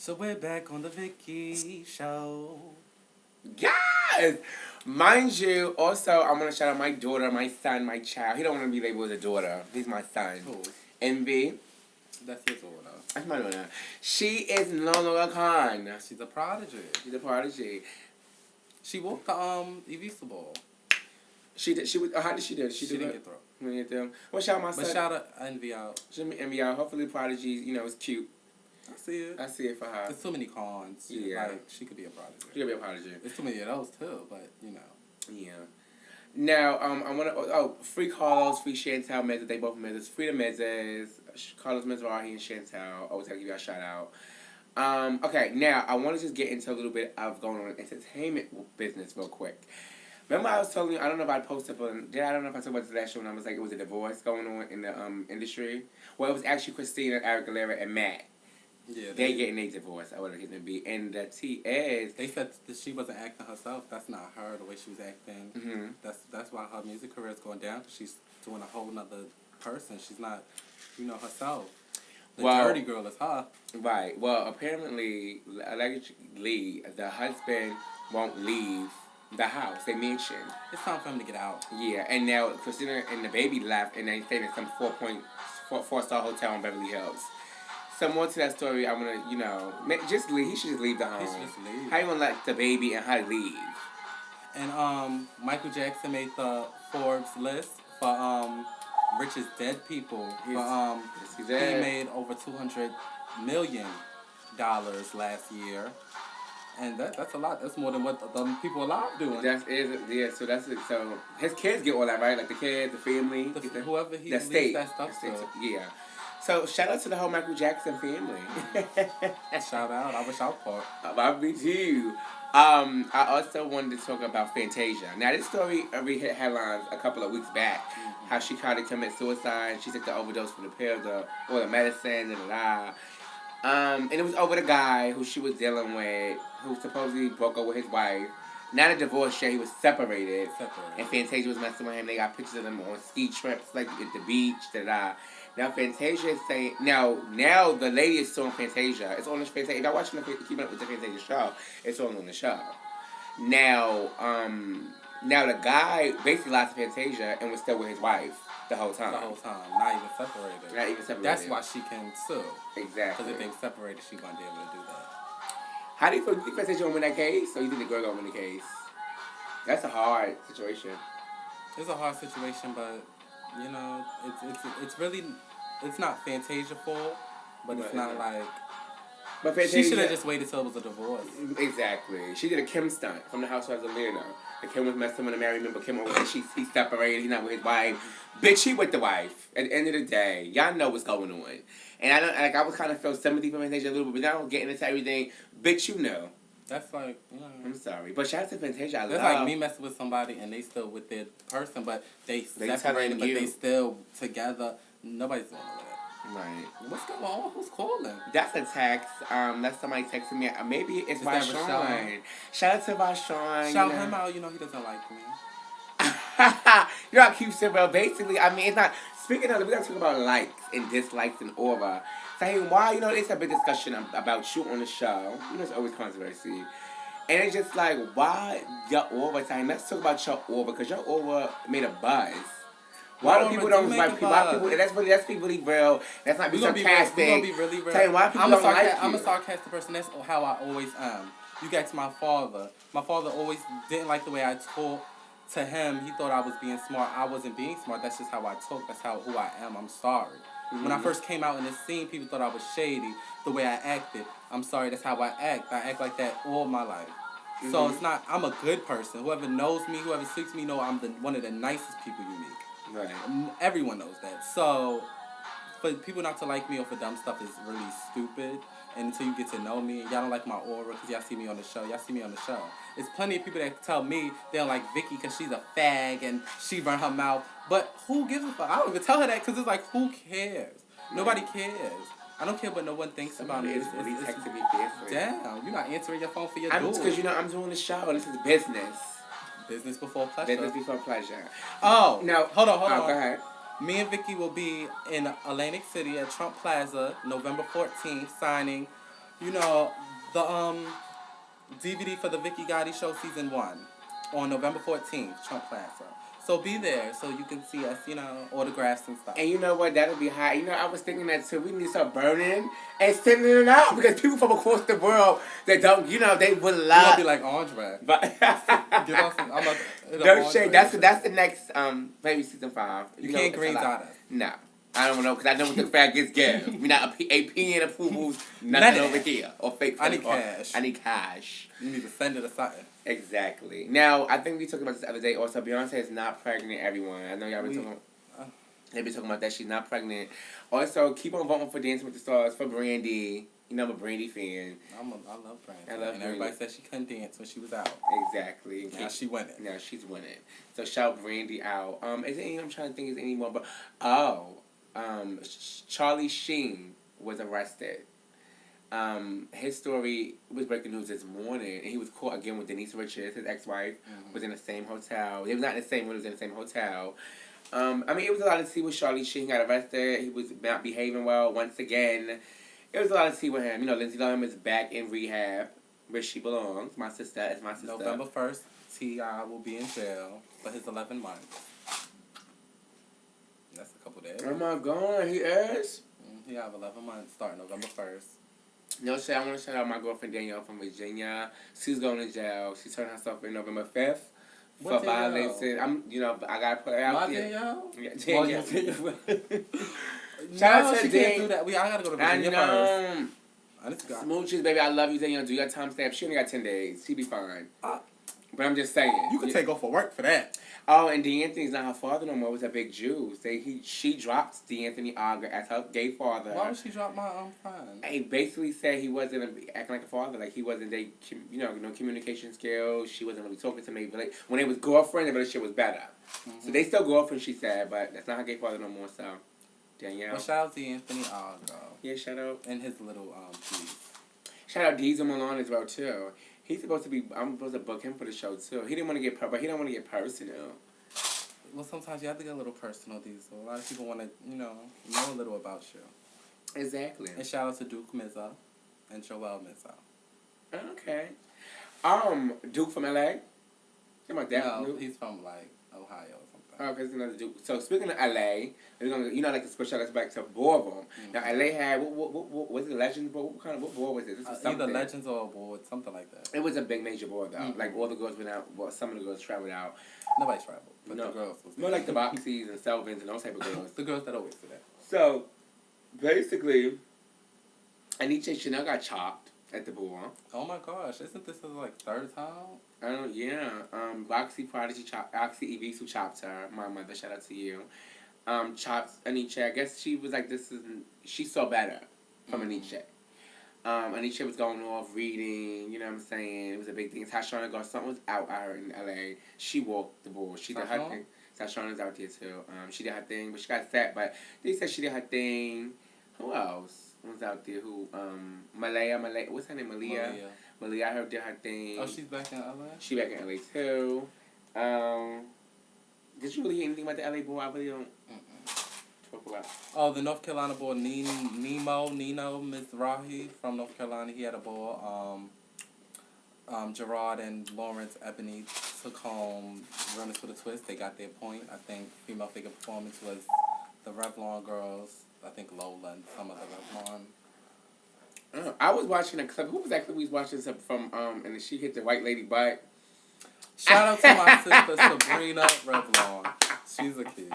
So we're back on the Vicky show. Yes! Mind you, also, I want to shout out my daughter, my son, my child. He don't want to be labeled as a daughter. He's my son. Who? Envy. That's your daughter. That's my daughter. She is no longer a con. She's a prodigy. She's a prodigy. She walked the Evisa ball. She did. She was. How did she do? She didn't get through. Didn't get through. Well, shout out my son. But shout out Envy out. Envy out. Hopefully, prodigy. You know, is cute. I see it. I see it for her. There's too many cons. Yeah. Like, she could be a prodigy. She could be a prodigy. There's too many of those too, but you know. Yeah. Now, I want to, free Carlos, free Chantel Mezes, they both Mezes, free the Mezes, Carlos Mizrahi and Chantel, always have to give you a shout out. Okay, now, I want to just get into a little bit of going on entertainment business real quick. Remember I was telling you, I don't know if I posted, but I don't know if I talked about this last show when I was like, it was a divorce going on in the industry. Well, it was actually Christina, Eric Galera, and Matt. Yeah, they getting a divorce, I would like it to be. And the T is... They said that she wasn't acting herself. That's not her, the way she was acting. Mm-hmm. That's why her music career is going down. She's doing a whole nother person. She's not, herself. The dirty girl is her. Right. Well, apparently, allegedly, the husband won't leave the house. They mentioned. It's time for him to get out. Yeah, and now Christina and the baby left, and they stayed in some 4-star hotel in Beverly Hills. So more to that story, I want to, just leave. He should just leave the home. He should just leave. How you want to let the baby and how to leave? And Michael Jackson made the Forbes list for richest dead people. He made over $200 million last year. And that's a lot. That's more than what the people alive doing. So that's it. So his kids get all that, right? Like the kids, the family, whoever he leaves that stuff to. Yeah. So shout out to the whole Michael Jackson family. Shout out. I wish I was part. About me too. I also wanted to talk about Fantasia. Now this story hit headlines a couple of weeks back. Mm-hmm. How she tried to commit suicide. She took the overdose for the pills or the medicine and it was over the guy who she was dealing with, who supposedly broke up with his wife. Not a divorce yet, he was separated. And Fantasia was messing with him. They got pictures of them on ski trips, like at the beach, Now Fantasia is saying, now the lady is suing Fantasia. It's on the Fantasia. If y'all watching Keeping Up with the Fantasia show, it's on the show. Now the guy basically lied to Fantasia and was still with his wife the whole time. Not even separated. That's why she can sue. Exactly. Because if they separated, she wouldn't be able to do that. How do you feel? Do you think Fantasia gonna win that case, or you think the girl gonna win the case? That's a hard situation. It's a hard situation, but it's really, it's not Fantasia's fault, but it's not like. But Fantasia, she should have just waited till it was a divorce. Exactly. She did a Kim stunt from the Housewives of Atlanta. And Kim was messing with a married member. Kim over he separated. He's not with his wife. Bitch, he with the wife. At the end of the day, y'all know what's going on. And I would kind of feel sympathy for Fantasia a little bit, but now I'm getting into everything. Bitch, you know. That's like, I'm sorry. But shout out to Fantasia. That's like me messing with somebody and they still with their person, but they separated, but they still together. Nobody's doing that. Right. What's going on? Who's calling? That's a text. That's somebody texting me. Maybe it's Rashawn. Shout out to Rashawn. Shout him out. He doesn't like me. I keep saying, well, basically, it's not. Speaking of, we gotta talk about likes and dislikes and aura. Saying why, it's a big discussion about you on the show. It's always controversy. And it's just like, why your aura time? Let's talk about your aura, because your aura made a buzz. Why do people don't like people? Let's be really real. Let's not be sarcastic. We're gonna be really real. Saying why people don't like you. I'm a sarcastic person. That's how I always am. You can ask my father. My father always didn't like the way I talk to him. He thought I was being smart. I wasn't being smart. That's just how I talk. That's who I am. I'm sorry. Mm-hmm. When I first came out in this scene, people thought I was shady. The way I acted. I'm sorry. That's how I act. I act like that all my life. Mm-hmm. So it's not. I'm a good person. Whoever knows me, whoever speaks to me, know I'm one of the nicest people you meet. Right. Everyone knows that. So, for people not to like me or for dumb stuff is really stupid. And until you get to know me, y'all don't like my aura because y'all see me on the show. Y'all see me on the show. There's plenty of people that tell me they don't like Vicky because she's a fag and she run her mouth. But who gives a fuck? I don't even tell her that because it's like, who cares? Right. Nobody cares. I don't care what no one thinks about me. It's really texting me fiercely. Damn, you're not answering your phone for your dude. Because I'm doing the show. This is business. Business before pleasure. Business before pleasure. Oh, no. Hold on. Go ahead. Me and Vicky will be in Atlantic City at Trump Plaza November 14th signing, You know, the DVD for the Vicky GoTTi Show Season 1 on November 14th, Trump Plaza. So be there so you can see us, autographs and stuff. And you know what? That'll be high. You know, I was thinking that too. We need to start burning and sending it out because people from across the world that don't, they would You're love. gonna be like Andre. But Give us, no shade. That's the next maybe season 5. You can't green dot us. No. I don't know, because I know what the faggots get. We're not APN approvals, nothing over here. Or fake. I need cash. I need cash. You need to send it or something. Exactly. Now, I think we talked about this the other day also. Beyonce is not pregnant, everyone. I know y'all been talking they be talking about that she's not pregnant. Also, keep on voting for Dancing with the Stars for Brandy. You know I'm a Brandy fan. I love Brandy. I love and Brandy. Everybody said she couldn't dance when she was out. Exactly. Now she winning. Now she's winning. So shout Brandy out. Is there any? I'm trying to think. Is there any more? But Charlie Sheen was arrested. His story was breaking news this morning, and he was caught again with Denise Richards, his ex-wife, was in the same hotel. They was not in the same room, it was in the same hotel. It was a lot to see with Charlie Sheen. Got arrested. He was not behaving well once again. It was a lot to see with him. Lindsay Lohan is back in rehab, where she belongs. My sister is my sister. November 1st, T.I. will be in jail for his 11 months. That's a couple days. Oh my God, he is? He have 11 months starting November 1st. No shit, I want to shout out my girlfriend Danielle from Virginia. She's going to jail. She turned herself in November 5th. For violation. I gotta put it out there. Yeah, Danielle. Shout out to Danielle. I gotta go to Virginia first. I need to go. Smooches, baby, I love you, Danielle. Do your time stamp. She only got 10 days. She be fine. But I'm just saying. You can take off for work for that. Oh, and D'Anthony's not her father no more. It was a big Jew. She dropped D'Anthony Aga as her gay father. Why would she drop my friend? He basically said he wasn't acting like a father. Like he wasn't, no communication skills. She wasn't really talking to me. But like, when they was girlfriend, the relationship was better. So they still girlfriend, she said, but that's not her gay father no more. So, Danielle. Well, shout out to D'Anthony Aga. Yeah, shout out. And his little piece. Shout out Diesel Malone as well too. He's supposed to be. I'm supposed to book him for the show too. He didn't want to get, but he don't want to get personal. Well, sometimes you have to get a little personal, Diesel. A lot of people want to, know a little about you. Exactly. And shout out to Duke Mizza and Joel Mizza. Okay. Duke from LA. About that. No, he's from Ohio or something. Oh, because another Duke. So speaking of LA, we're gonna, like to special us back to Ballroom. Now LA had what was it, Legends Ball? What ball was it? This was either Legends or Award, something like that. It was a big major ball though. Like all the girls went out. Well, some of the girls traveled out. Nobody traveled, but the girls was more like the Boxies and Selvins and those type of girls. The girls that always do that. So basically, Aniche Chanel got chopped at the ball. Oh my gosh! Isn't this the third time? Yeah. Boxy Prodigy chopped. Oxy Evisu chopped her. My mother, shout out to you. Chopped Aniche. I guess she was like, she saw better from Aniche. Aniche was going off reading, you know what I'm saying? It was a big thing. Tashana Garcon was out in LA. She walked the ball. She did her thing. Tashana's out there too. She did her thing, but she got set. But they said she did her thing. Who else was out there? Malaya, what's her name? Malia, I heard did her thing. Oh, she's back in LA? She back in LA too. Did you really hear anything about the LA boy? I really don't talk about. Oh, the North Carolina boy, Nino Mizrahi from North Carolina. He had a ball. Gerard and Lawrence Ebony took home Runners with a Twist. They got their point. I think female figure performance was the Revlon girls. I think Lola and some of the Revlon. I was watching a clip. Who was that clip we was watching from? And she hit the white lady butt. Shout out to my sister Sabrina Revlon. She's a key.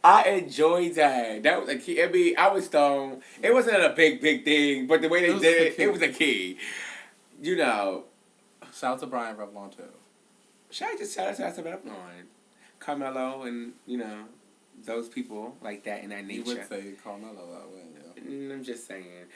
I enjoyed that. That was a key. I mean, I was stoned. It wasn't a big thing, but the way they did it was a key. Shout out to Brian Revlon too. Shout out to Revlon, Carmelo, and those people like that in that nature. You would say Carmelo, wouldn't you? I'm just saying.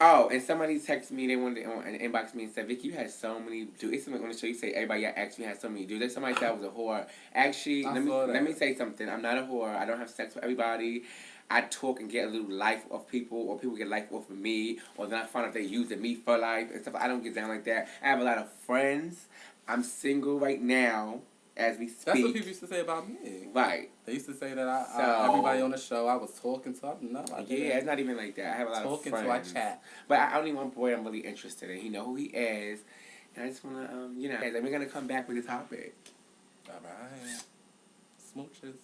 Oh, and somebody texted me. They wanted to inbox me and said, "Vicky, you had so many dudes." It's something on the show. You say everybody actually had so many dudes. Somebody said I was a whore. Actually, let me say something. I'm not a whore. I don't have sex with everybody. I talk and get a little life off people, or people get life off of me, or then I find out they're using me for life and stuff. I don't get down like that. I have a lot of friends. I'm single right now. as we speak. That's what people used to say about me. Right. They used to say that everybody on the show I was talking to. No, I didn't. Yeah, it's not even like that. I have a lot of friends. Talking to, I chat. But I only one boy I'm really interested in. He know who he is. And I just want to, and we're going to come back with a topic. All right. Smooches.